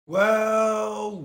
Well.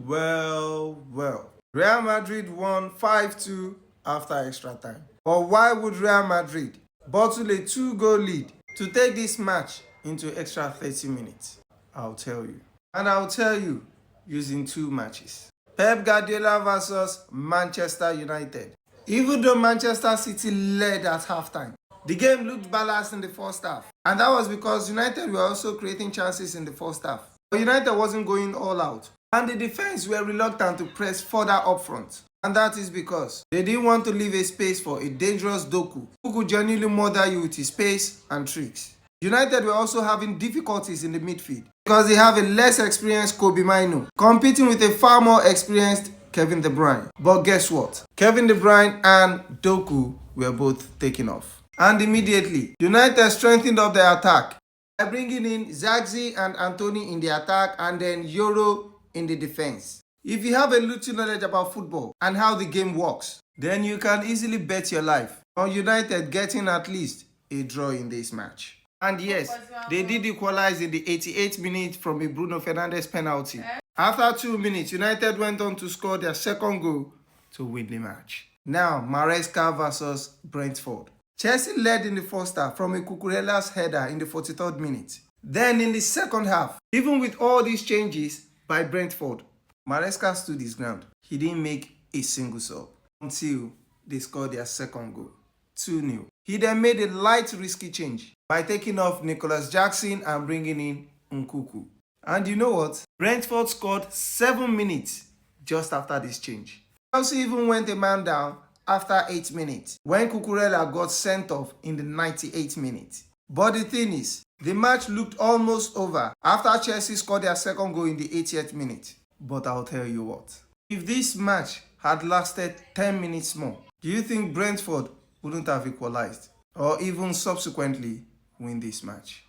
Real Madrid won 5-2 after extra time. But why would Real Madrid bottle a 2-goal lead to take this match into extra 30 minutes? I'll tell you. And I'll tell you using two matches. Pep Guardiola versus Manchester United. Even though Manchester City led at halftime, the game looked balanced in the first half. And that was because United were also creating chances in the first half. But United wasn't going all out. And the defense were reluctant to press further up front. And that is because they didn't want to leave a space for a dangerous Doku who could genuinely murder you with his pace and tricks. United were also having difficulties in the midfield because they have a less experienced Kobe Mainoo competing with a far more experienced Kevin De Bruyne. But guess what? Kevin De Bruyne and Doku were both taken off. And immediately, United strengthened up their attack by bringing in Zagzi and Anthony in the attack and then Yoro in the defense. If you have a little knowledge about football and how the game works, then you can easily bet your life on United getting at least a draw in this match. And yes, they did equalize in the 88th minute from a Bruno Fernandes penalty. After 2 minutes, United went on to score their second goal to win the match. Now, Maresca versus Brentford. Chelsea led in the first half from a Cucurella's header in the 43rd minute. Then in the second half, even with all these changes by Brentford, Maresca stood his ground. He didn't make a single sub until they scored their second goal, 2-0. He then made a light risky change by taking off Nicholas Jackson and bringing in Nkuku. And you know what? Brentford scored 7 minutes just after this change. Chelsea even went a man down after 8 minutes when Cucurella got sent off in the 98th minute. But the thing is, the match looked almost over after Chelsea scored their second goal in the 80th minute. But I'll tell you what, if this match had lasted 10 minutes more, do you think Brentford wouldn't have equalized or even subsequently win this match?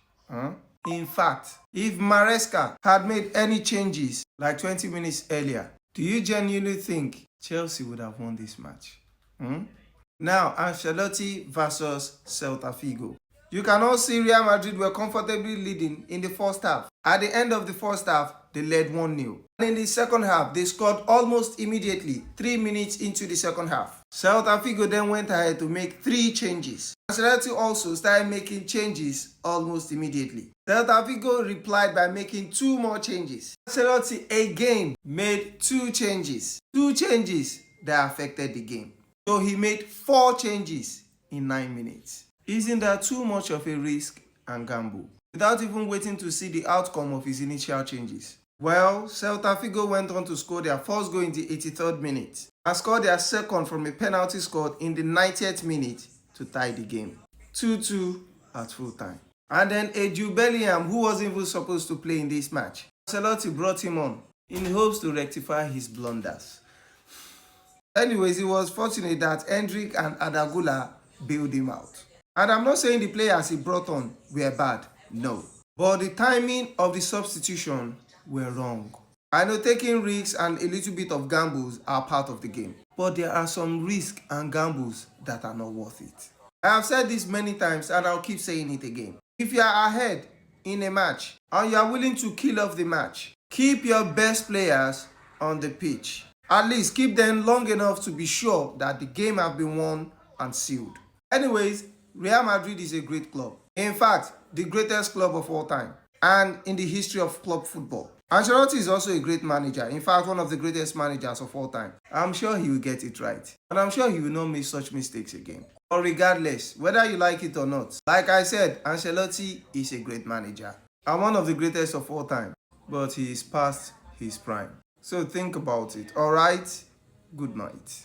In fact, if Maresca had made any changes like 20 minutes earlier, do you genuinely think Chelsea would have won this match? Now, Ancelotti versus Celta Vigo. You can all see Real Madrid were comfortably leading in the first half. At the end of the first half, they led 1-0. And in the second half, they scored almost immediately, 3 minutes into the second half. Celta Vigo then went ahead to make 3 changes. Ancelotti also started making changes almost immediately. Celta Vigo replied by making 2 more changes. Ancelotti again made 2 changes. 2 changes that affected the game. So he made 4 changes in 9 minutes. Isn't that too much of a risk and gamble? Without even waiting to see the outcome of his initial changes. Well, Celta Vigo went on to score their first goal in the 83rd minute and scored their second from a penalty scored in the 90th minute to tie the game. 2-2 at full time. And then a Jude Bellingham, who wasn't even supposed to play in this match, Ancelotti brought him on in hopes to rectify his blunders. Anyways, it was fortunate that Hendrick and Adagula bailed him out. And I'm not saying the players he brought on were bad, no. But the timing of the substitution were wrong. I know taking risks and a little bit of gambles are part of the game. But there are some risks and gambles that are not worth it. I have said this many times and I'll keep saying it again. If you are ahead in a match and you are willing to kill off the match, keep your best players on the pitch. At least keep them long enough to be sure that the game has been won and sealed. Anyways, Real Madrid is a great club. In fact, the greatest club of all time and in the history of club football. Ancelotti is also a great manager. In fact, one of the greatest managers of all time. I'm sure he will get it right. And I'm sure he will not make such mistakes again. But regardless, whether you like it or not, like I said, Ancelotti is a great manager. And one of the greatest of all time. But he is past his prime. So think about it. Alright? Good night.